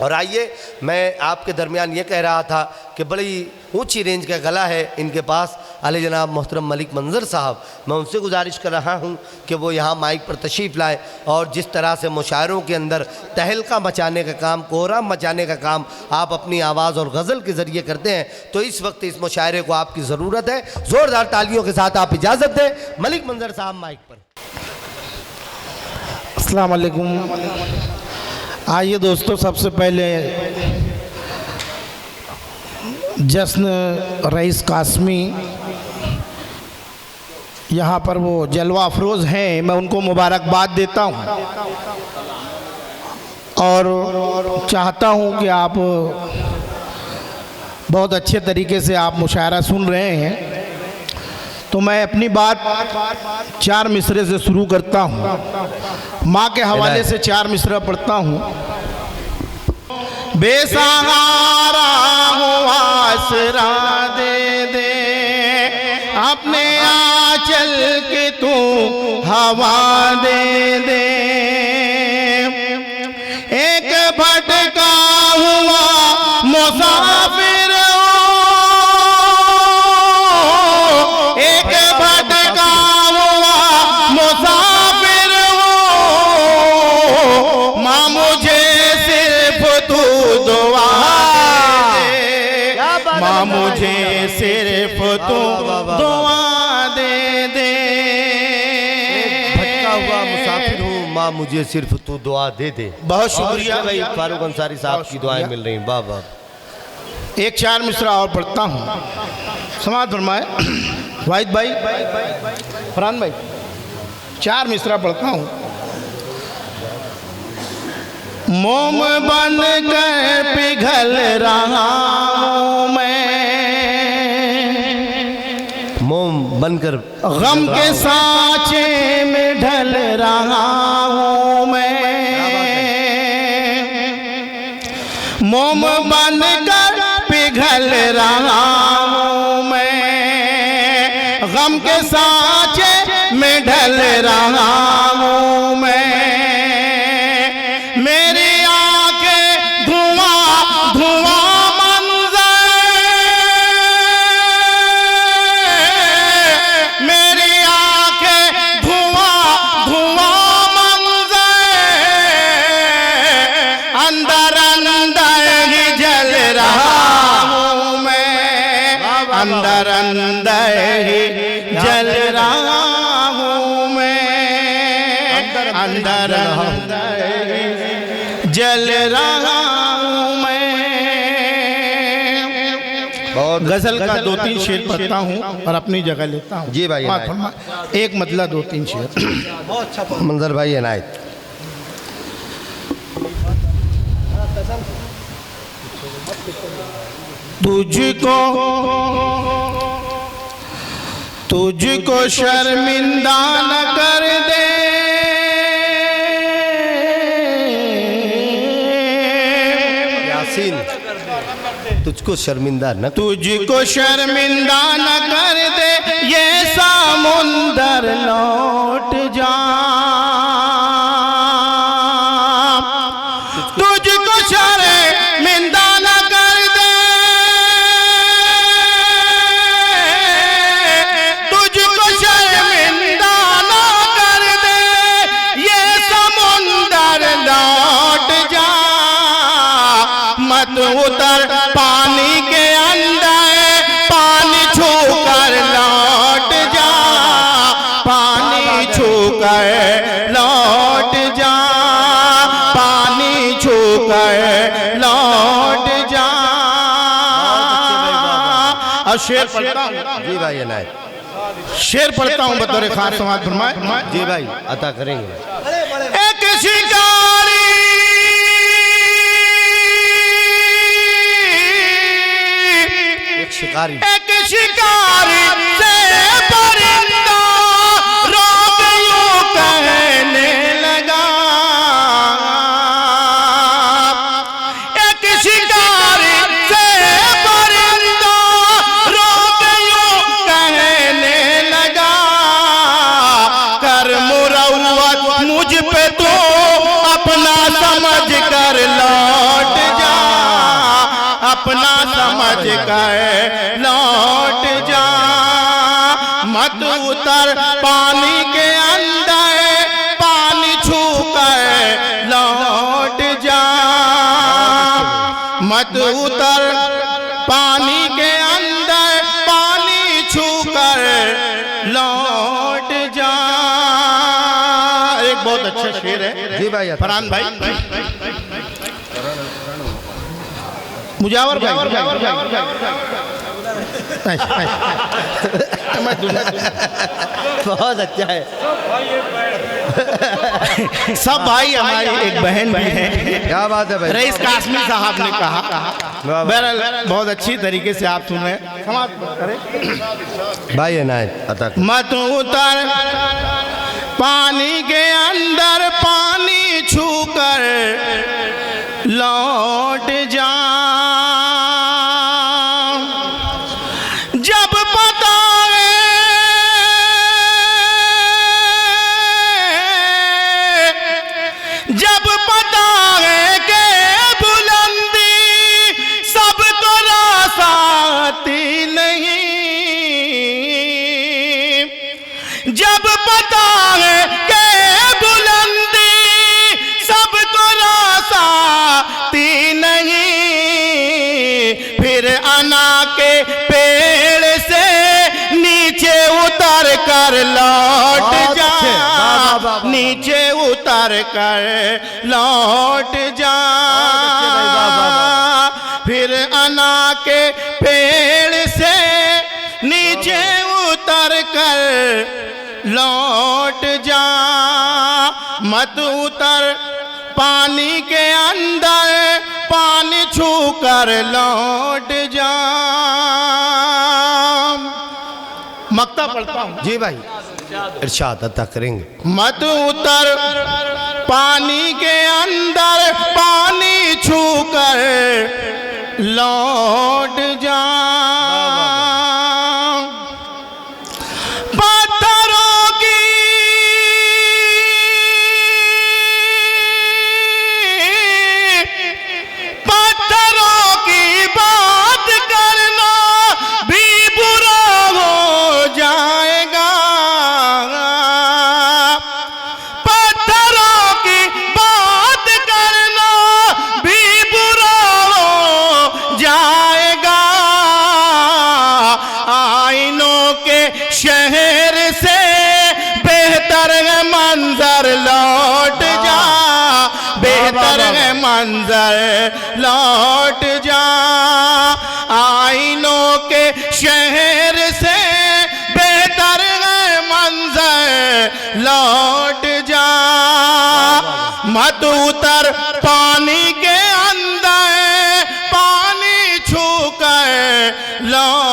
और आइए, मैं आपके दरमियान ये कह रहा था कि बड़ी ऊंची रेंज का गला है इनके पास, आले जनाब मोहतरम मलिक मंजर साहब। मैं उनसे गुजारिश कर रहा हूं कि वो यहाँ माइक पर तशरीफ़ लाएँ और जिस तरह से मुशायरों के अंदर तहलका मचाने का काम, कोहराम मचाने का काम आप अपनी आवाज़ और गज़ल के ज़रिए करते हैं, तो इस वक्त इस मुशायरे को आपकी ज़रूरत है। ज़ोरदार तालियों के साथ आप इजाज़त दें। मलिक मंजर साहब माइक पर। अस्सलाम वालेकुम। आइए दोस्तों, सबसे पहले जश्न रईस कासमी यहाँ पर वो जलवा अफरोज़ हैं, मैं उनको मुबारकबाद देता हूँ और चाहता हूँ कि आप बहुत अच्छे तरीके से आप मुशायरा सुन रहे हैं। तो मैं अपनी बात 4 मिसरे से शुरू करता हूँ। माँ के हवाले से 4 मिसरा पढ़ता हूँ। बेसहारा हूँ आसरा दे दे, अपने आंचल के तू हवा दे दे। एक भटका हुआ मुसाफिर, मुझे सिर्फ तू दुआ दे दे। भटका हुआ मुसाफिर हूँ, माँ मुझे सिर्फ तू दुआ दे दे। बहुत शुक्रिया भाई, फारूक अंसारी साहब की दुआएं मिल रही हैं। वाह वाह। एक 4 मिसरा और पढ़ता हूँ, समाअत फरमाए। वाहिद भाई, फरहान भाई, 4 मिसरा पढ़ता हूँ। मोम बन कर पिघल रहा हूँ मैं, मोम बनकर गम के सांचे में ढल रहा हूँ मैं। मोम बन कर पिघल रहा हूँ मैं, गम के सांचे में ढल रहा हूँ मैं। अंदर अंदर ही जल रहा हूँ मैं, अंदर अंदर ही जल रहा हूँ मैं। गजल का 2-3 शेर पढ़ता हूँ और अपनी जगह लेता हूँ। जी भाई, एक मतला 2-3 शेर। बहुत अच्छा मंजर भाई इनायत। तुझको शर्मिंदा न कर दे, यासीन, तुझको शर्मिंदा न, तुझको शर्मिंदा न कर दे ये समुंदर लौट जा। तुझको शर्मिंदा न कर दे, तुझको शर्मिंदा न कर दे ये समुंदर लौट जा। मत उतर पानी के अंदर, पानी छू कर लौट जा, पानी छू कर लौट जा, पानी छू कर लौट जा। और शेर पढ़ता हूँ। जी भाई इनायत। शेर पढ़ता हूँ बतौर खास समाअत फरमाए। जी भाई अता करेंगे। एक शिकारी शिकारी, एक शिकारी से परिंदा रोग यूं कहने लगा। एक शिकारी से परिंदा रोग यूं कहने लगा। कर मुरव्वत मुझ पे तो अपना समझ कर लौट कर लौट जा, मत उतर पानी के अंदर, पानी छू कर लौट जा, मत उतर पानी के अंदर, पानी छू कर लौट जा। एक बहुत अच्छा शेर है जी भाई। फरहान भाई, मुजावर भाई, बहुत अच्छा है। सब भाई, हमारी एक बहन भी है। क्या बात है भाई। रईस कासमी साहब ने कहा, बहरहाल बहुत अच्छी तरीके से आप सुन रहे हैं भाई इनायत अता कर। मत उतर पानी के अंदर, पानी छू कर लौट जा, जब पता जब पता है के बुलंदी सबको रासाती नहीं, जब पता है के बुलंदी सबको रासाती नहीं, फिर अना के पेड़ से नीचे उतर कर लौट जा, नीचे उतर कर लौट जा, फिर अना के पेड़ से नीचे उतर कर लौट जा, मत उतर पानी के अंदर, पानी छू कर लौट जा। मक्ता पढ़ता हूँ जी भाई, इरशाद अता करेंगे। मत उतर पानी के अंदर, पानी छू कर लौट जा, पत्थरों की बात करना भी बुरा हो जाएगा, पत्थरों की बात करना भी बुरा हो जाएगा, आईनों के शहर से बेहतर है मंजर लौट जा, बेहतर है मंजर लौट जा, आईनों के शहर से बेहतर है मंजर लौट जा, मत उतर पानी के अंदर, पानी छू कर लौट